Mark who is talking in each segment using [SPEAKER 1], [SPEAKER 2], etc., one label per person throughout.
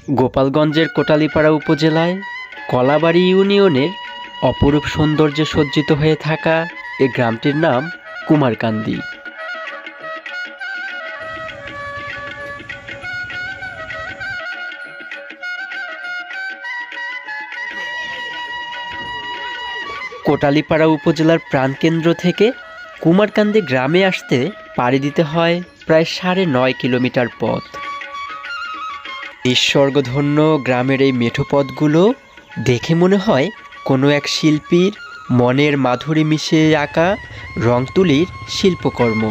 [SPEAKER 1] গোপালগঞ্জের কোটালীপাড়া উপজেলায় কলাবাড়ি ইউনিয়নের অপরূপ সৌন্দর্যে সজ্জিত হয়ে থাকা এ গ্রামটির নাম কুমারকান্দি। কোটালীপাড়া উপজেলার প্রাণকেন্দ্র থেকে কুমারকান্দি গ্রামে আসতে পাড়ি দিতে হয় প্রায় 9.5 কিলোমিটার পথ। নিঃস্বর্গধন্য গ্রামের এই মেঠো পথগুলো দেখে মনে হয় কোনো এক শিল্পীর মনের মাধুরী মিশিয়ে আঁকা রং তুলির শিল্পকর্ম।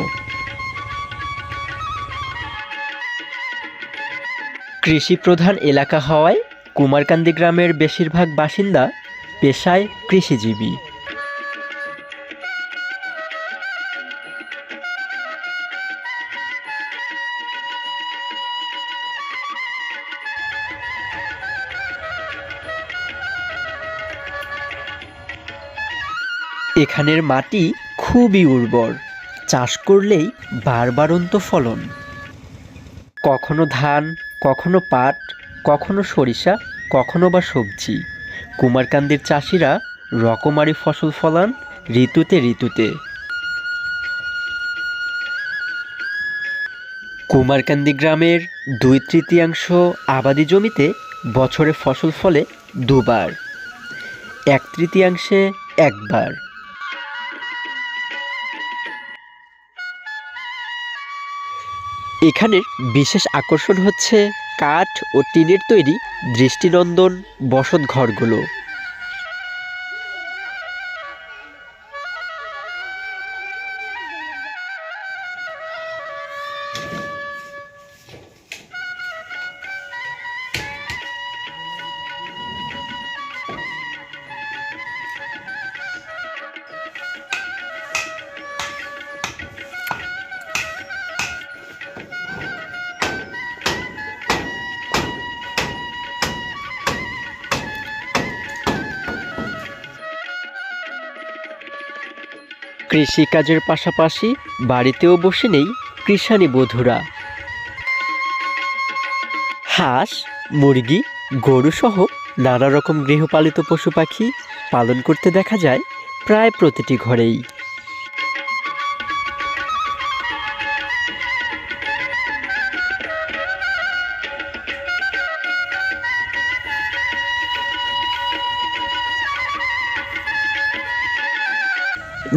[SPEAKER 1] কৃষিপ্রধান এলাকা হওয়ায় কুমারকান্দি গ্রামের বেশিরভাগ বাসিন্দা পেশায় কৃষিজীবী। এখানের মাটি খুবই উর্বর, চাষ করলেই বারবারন্ত ফলন। কখনো ধান, কখনো পাট, কখনো সরিষা, কখনো বা সবজি। কুমারকান্দির চাষিরা রকমারি ফসল ফলান ঋতুতে ঋতুতে। কুমারকান্দি গ্রামের 2/3 আবাদি জমিতে বছরে ফসল ফলে দুবার, 1/3 একবার। এখানের বিশেষ আকর্ষণ হচ্ছে কাঠ ও টিনের তৈরি দৃষ্টিনন্দন বসতঘরগুলো। কৃষিকাজের পাশাপাশি বাড়িতেও বসে নেই কৃষাণী বধূরা। হাঁস, মুরগি, গরু সহ নানা রকম গৃহপালিত পশু পাখি পালন করতে দেখা যায় প্রায় প্রতিটি ঘরেই।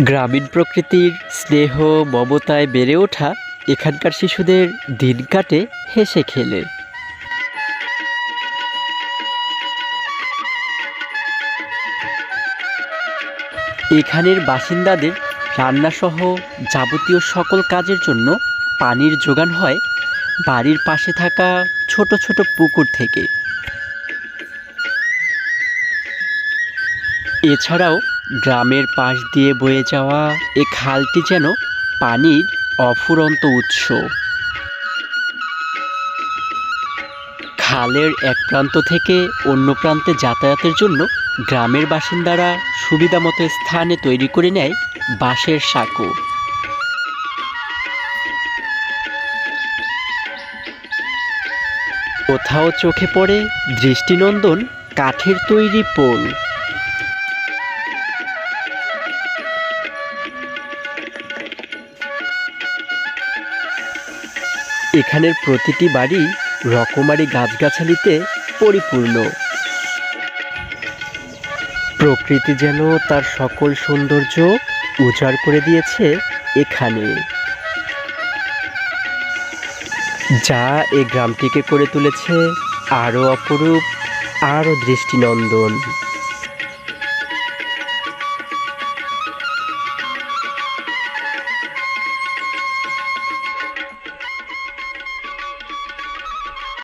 [SPEAKER 1] গ্রামীণ প্রকৃতির স্নেহ মমতায় বেড়ে ওঠা এখানকার শিশুদের দিন কাটে হেসে খেলে। এখানের বাসিন্দাদের রান্নাসহ যাবতীয় সকল কাজের জন্য পানির যোগান হয় বাড়ির পাশে থাকা ছোট ছোট পুকুর থেকে। এছাড়াও গ্রামের পাশ দিয়ে বয়ে যাওয়া এ খালটি যেন পানির অফুরন্ত উৎস। খালের এক প্রান্ত থেকে অন্য প্রান্তে যাতায়াতের জন্য গ্রামের বাসিন্দারা সুবিধামতো স্থানে তৈরি করে নেয় বাঁশের সাঁকো। কোথাও চোখে পড়ে দৃষ্টিনন্দন কাঠের তৈরি পোল। এখানের প্রতিটি বাড়ি রকমারি গাছগাছালিতে পরিপূর্ণ। প্রকৃতি যেন তার সকল সৌন্দর্য উজাড় করে দিয়েছে এখানে, যা এই গ্রামটিকে করে তুলেছে আরও অপরূপ, আরও দৃষ্টিনন্দন।